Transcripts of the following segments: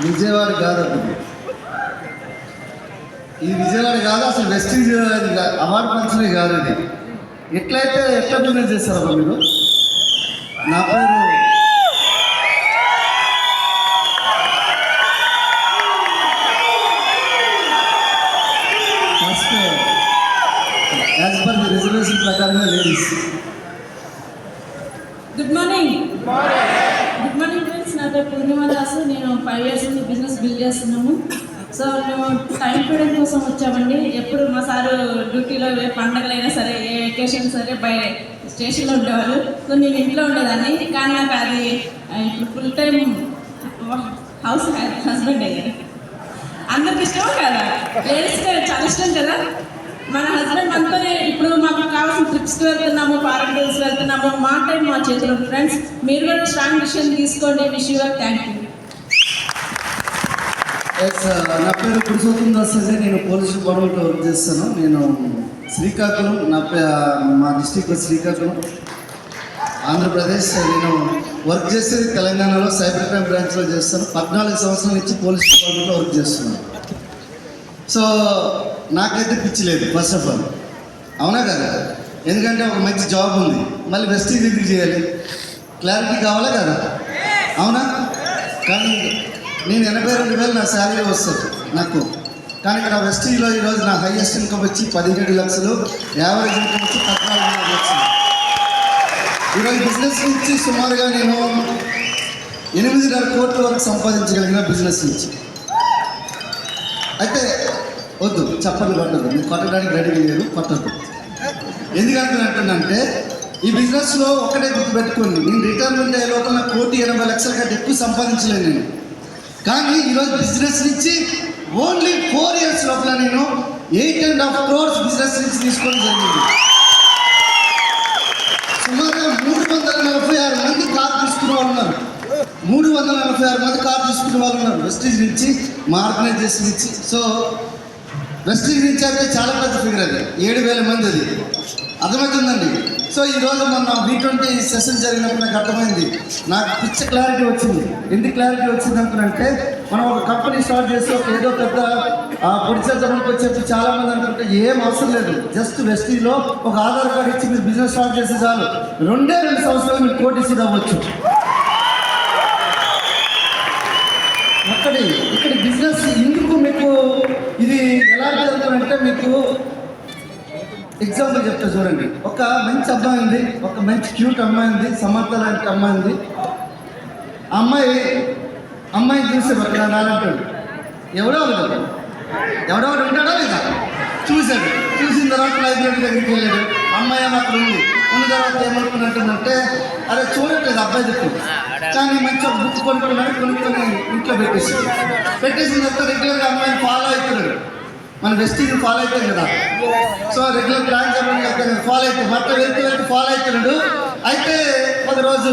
విజయవాడ కాదు, ఇది విజయవాడ కాదు, అసలు వెస్టీజ్ అవార్డు ఫంక్షనే కాదు ఇది. ఎట్లా బిజినెస్ చేస్తారమ్మా మీరు? నా పేరు first as per the reservation ప్రకారంగా లేడీస్. Good morning friends. నా పేరు పూర్ణిమ దాసు. నేను 5 years నుంచి బిజినెస్ బిల్డ్ చేస్తున్నాము. సో మేము టైం పీరియడ్ కోసం వచ్చామండి. ఎప్పుడు మా సారు డ్యూటీలో ఏ పండగలైనా సరే, ఏ వెకేషన్ సరే స్టేషన్లో ఉండేవాళ్ళు. సో నేను ఇంట్లో ఉండేదాన్ని. కానీ నాకు అది ఇప్పుడు ఫుల్ టైం హస్బెండ్ అయ్యారు. అందరికి ఇష్టం కదా, లేడీస్కి చాలా ఇష్టం కదా. మన హస్బెండ్ మనతోనే ఇప్పుడు మాకు కావాల్సిన ట్రిప్స్కి వెళ్తున్నాము, ఫారెన్ టూర్స్ వెళ్తున్నాము. మా టైం మా చేతిలో. ఫ్రెండ్స్, మీరు కూడా స్ట్రాంగ్ డిసిషన్ తీసుకోండి. Wish you thank you. నా పేరు పురుషోత్తం దాస్ అండి. నేను పోలీస్ డిపార్ట్మెంట్లో వర్క్ చేస్తాను. నేను శ్రీకాకుళం, మా డిస్టిక్ శ్రీకాకుళం, ఆంధ్రప్రదేశ్. నేను వర్క్ చేసేది తెలంగాణలో సైబర్ క్రైమ్ బ్రాంచ్లో చేస్తాను. 14 సంవత్సరాల నుంచి పోలీస్ డిపార్ట్మెంట్లో వర్క్ చేస్తున్నాను. సో నాకైతే పిచ్చి లేదు ఫస్ట్ ఆఫ్ ఆల్, అవునా కదా? ఎందుకంటే ఒక మంచి జాబ్ ఉంది, మళ్ళీ వెస్టీజ్ ఎందుకు చేయాలి? క్లారిటీ కావాలా కదా, అవునా? కానీ నేను 82,000 నా శాలరీ వస్తుంది నాకు. కానీ ఇక్కడ వెస్టీజ్లో ఈరోజు నా హైయెస్ట్ ఇన్కమ్ వచ్చి 17 లక్షలు, యావరేజ్ ఇన్కమ్ వచ్చి 14 లక్షలు. ఈరోజు బిజినెస్ నుంచి సుమారుగా నేను 8.5 కోట్ల వరకు సంపాదించగలిగిన బిజినెస్ నుంచి. అయితే వద్దు, చప్పట్లు కొట్టదు, మీరు కొట్టడానికి రెడీ లేదు, కొట్టద్దు. ఎందుకంటే ఈ బిజినెస్లో ఒకటే గుర్తుపెట్టుకోండి, నేను రిటైర్మెంట్ అయ్యే లోపల 1,80,00,000 కంటే ఎక్కువ సంపాదించలేను నేను. కానీ ఈరోజు బిజినెస్ నుంచి ఓన్లీ 4 years లోపల నేను 8.5 crores బిజినెస్ నుంచి తీసుకోవడం జరిగింది. సుమారుగా 346 మంది కార్ తీసుకునే వాళ్ళు ఉన్నారు. 346 మంది కార్ తీసుకునే వాళ్ళు ఉన్నారు వెస్టీజ్ నుంచి, మా ఆర్గనైజేషన్ నుంచి. సో వెస్టీజ్ నుంచి అయితే చాలా పెద్ద ఫిగర్, అది 7,000 మంది, అది అర్థమవుతుందండి. సో ఈరోజు మొన్న V20 సెషన్ జరిగినప్పుడు నాకు అర్థమైంది, నాకు పిచ్చ క్లారిటీ వచ్చింది. ఎందుకు క్లారిటీ వచ్చింది అనుకుంటే, మనం ఒక కంపెనీ స్టార్ట్ చేసి ఏదో పెద్ద పొడిచేద్దామని వచ్చేసి చాలామంది అనుకుంటే ఏం అవసరం లేదు. జస్ట్ వెస్టీజ్లో ఒక ఆధార్ కార్డు ఇచ్చి మీరు బిజినెస్ స్టార్ట్ చేస్తే చాలు, 2 సంవత్సరాలు మీరు కోటీసులు అవ్వచ్చు. ఇక్కడ బిజినెస్ ఎందుకు మీకు ఇది ఎలా జరుగుతుందంటే, మీకు ఎగ్జాంపుల్ చెప్తా చూడండి. ఒక మంచి అమ్మాయి ఉంది, ఒక మంచి క్యూట్ అమ్మాయి ఉంది, సమంత లాంటి అమ్మాయి ఉంది. అమ్మాయిని చూసాడు అక్కడ నాలంటాడు, ఎవడో ఒకడు ఉంటాడా లేదా? చూసిన తర్వాత లైబ్రరీ దగ్గరికి వెళ్ళాడు. అమ్మాయి ఏమో అక్కడ ఉన్న తర్వాత ఏమనుకున్నట్టుందంటే, అరే చూడట్లేదు అబ్బాయి దిక్కు, కానీ మంచి ఒక బుక్ కొనుక్కొని ఇంట్లో పెట్టేసిన తర్వాత రెగ్యులర్గా అమ్మాయిని ఫాలో అవుతున్నాడు. మన వెస్టీజ్ ఫాలో అవుతాం కదా. సో రెగ్యులర్ ప్లాన్ చెప్పండి ఫాలో అవుతాం, మొత్తం వెళ్తూ ఫాలో అవుతున్నాడు. అయితే ఒక రోజు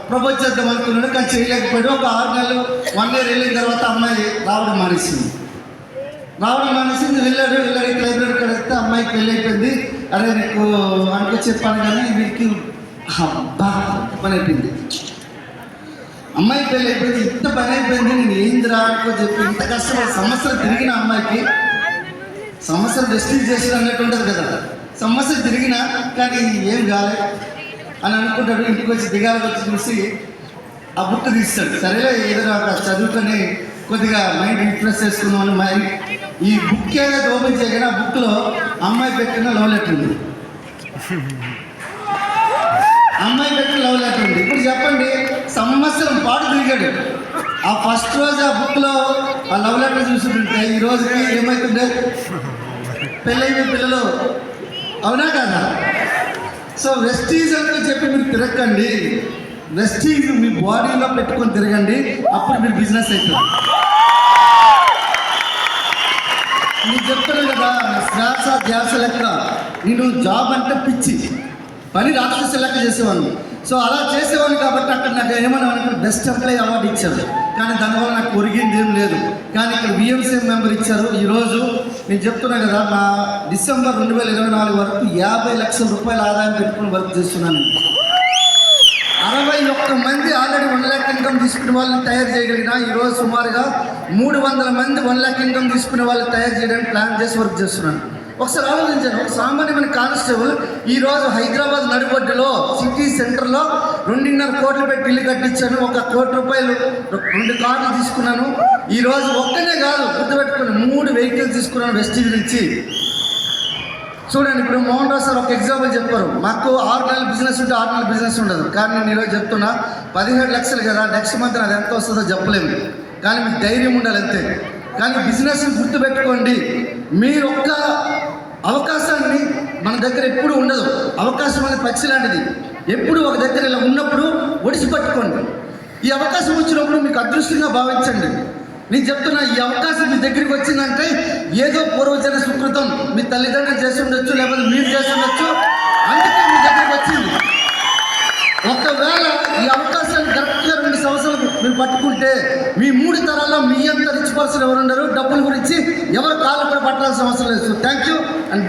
ప్రపోజ్ చేద్దాం అనుకున్నాడు, కానీ చేయలేకపోయాడు. ఒక 6 నెలలు 1 year వెళ్ళిన తర్వాత అమ్మాయి రావడం మానేసింది. వెళ్ళాడు లైబ్రరీ కడిగితే అమ్మాయికి పెళ్ళి అయిపోయింది. అరే నీకు అనుకో చెప్పాను, కానీ వీడికి పని అయిపోయింది. అమ్మాయి పెళ్ళి అయిపోయింది, ఇంత పని అయిపోయింది, నేను ఏందిరా అనుకో చెప్పి ఇంత కష్టపడి సంవత్సరం తిరిగిన అమ్మాయికి, సంవత్సరం వెస్టీజ్ చేసిన అన్నట్టు ఉంటుంది కదా, సంవత్సరం తిరిగినా కానీ ఏం కాలే అని అనుకుంటాడు. ఇంటికి వచ్చి దిగాలకు వచ్చి చూసి ఆ బుక్ తీస్తాడు. సరేలే ఏదైనా ఒక చదువుకొని కొద్దిగా మైండ్ రిఫ్రెష్ చేసుకున్నాం మైండ్. ఈ బుక్ ఏదైతే ఓపెన్ చేయగానే ఆ బుక్లో అమ్మాయి పెట్టిన లవ్ లెటర్ ఉంది. ఇప్పుడు చెప్పండి, సంవత్సరం పాటు తిరిగాడు. ఆ ఫస్ట్ రోజు ఆ బుక్లో ఆ లవ్ లెటర్ చూస్తుంటే ఈ రోజుకి ఏమవుతుండే, పెళ్ళైన పిల్లలు, అవునా కదా? సో వెస్టీజ్ అని చెప్పి మీరు తిరగండి, వెస్టీజ్ మీ బాడీలో పెట్టుకొని తిరగండి, అప్పుడు మీరు బిజినెస్ అవుతుంది. నేను చెప్తాను కదా, శ్వాస ధ్యాస లెక్క, నేను జాబ్ అంటే పిచ్చి, పని రాక్షస లెక్క చేసేవాడిని. సో అలా చేసేవాడిని కాబట్టి అక్కడ నాకు ఏమన్నా బెస్ట్ ఎంప్లాయీ అవార్డు ఇచ్చారు. కానీ దానివల్ల నాకు ఒరిగింది ఏం లేదు. కానీ ఇక్కడ VMCM మెంబర్ ఇచ్చారు. ఈరోజు నేను చెప్తున్నా కదా, నా డిసెంబర్ 2024 వరకు 50 లక్షల రూపాయల ఆదాయం పెట్టుకుని వర్క్ చేస్తున్నాను. 61 మంది ఆల్రెడీ 1 lakh ఇన్కమ్ ఇన్కమ్ తీసుకునే వాళ్ళని తయారు చేయగలిగిన ఈరోజు సుమారుగా 300 మంది 1 లక్ష ఇన్కమ్ తీసుకునే వాళ్ళని తయారు చేయడానికి ప్లాన్ చేసి వర్క్ చేస్తున్నాను. ఒకసారి ఆలోచించాను, ఒక సామాన్యమైన కానిస్టేబుల్ ఈరోజు హైదరాబాద్ నడిబొడ్డులో సిటీ సెంటర్లో 2.5 కోట్లు పెట్టి ఇల్లు కట్టించాను. 1 కోటి రూపాయలు 2 కార్లు తీసుకున్నాను. ఈరోజు ఒక్కనే కాదు, గుర్తుపెట్టుకుని 3 వెహికల్స్ తీసుకున్నాను వెస్టీజ్ నుంచి. చూడండి, ఇప్పుడు మోహన్ రావు సార్ ఒక ఎగ్జాంపుల్ చెప్పారు, మాకు 6 నెలల బిజినెస్ ఉంటే 6 నెలల బిజినెస్ ఉండదు. కానీ నేను ఈరోజు చెప్తున్నా 17 లక్షలు కదా, నెక్స్ట్ మంత్ అది ఎంత వస్తుందో చెప్పలేము, కానీ మీకు ధైర్యం ఉండాలి అంతే. కానీ బిజినెస్ని గుర్తుపెట్టుకోండి, మీరు ఒక్క అవకాశాన్ని మన దగ్గర ఎప్పుడు ఉండదు. అవకాశం అనేది పక్షి లాంటిది, ఎప్పుడు ఒక దగ్గర ఇలా ఉన్నప్పుడు ఒడిసి పట్టుకోండి. ఈ అవకాశం వచ్చినప్పుడు మీకు అదృష్టంగా భావించండి. నేను చెప్తున్నా, ఈ అవకాశం మీ దగ్గరికి వచ్చిందంటే ఏదో పూర్వజన సుకృతం, మీ తల్లిదండ్రులు చేసి ఉండొచ్చు, లేకపోతే మీరు చేసి ఉండొచ్చు, అందుకే మీ దగ్గరికి వచ్చింది. ఒకవేళ ఈ అవకాశాన్ని కరెక్ట్గా 2 సంవత్సరాలు మీరు పట్టుకుంటే మీ 3 తరాల్లో మీ అంత రిచ్ పర్సన్ ఎవరు ఉండరు. డబ్బుల గురించి ఎవరు కాళ్ళు కూడా పట్టాల్సిన అవసరం లేదు. Thank you and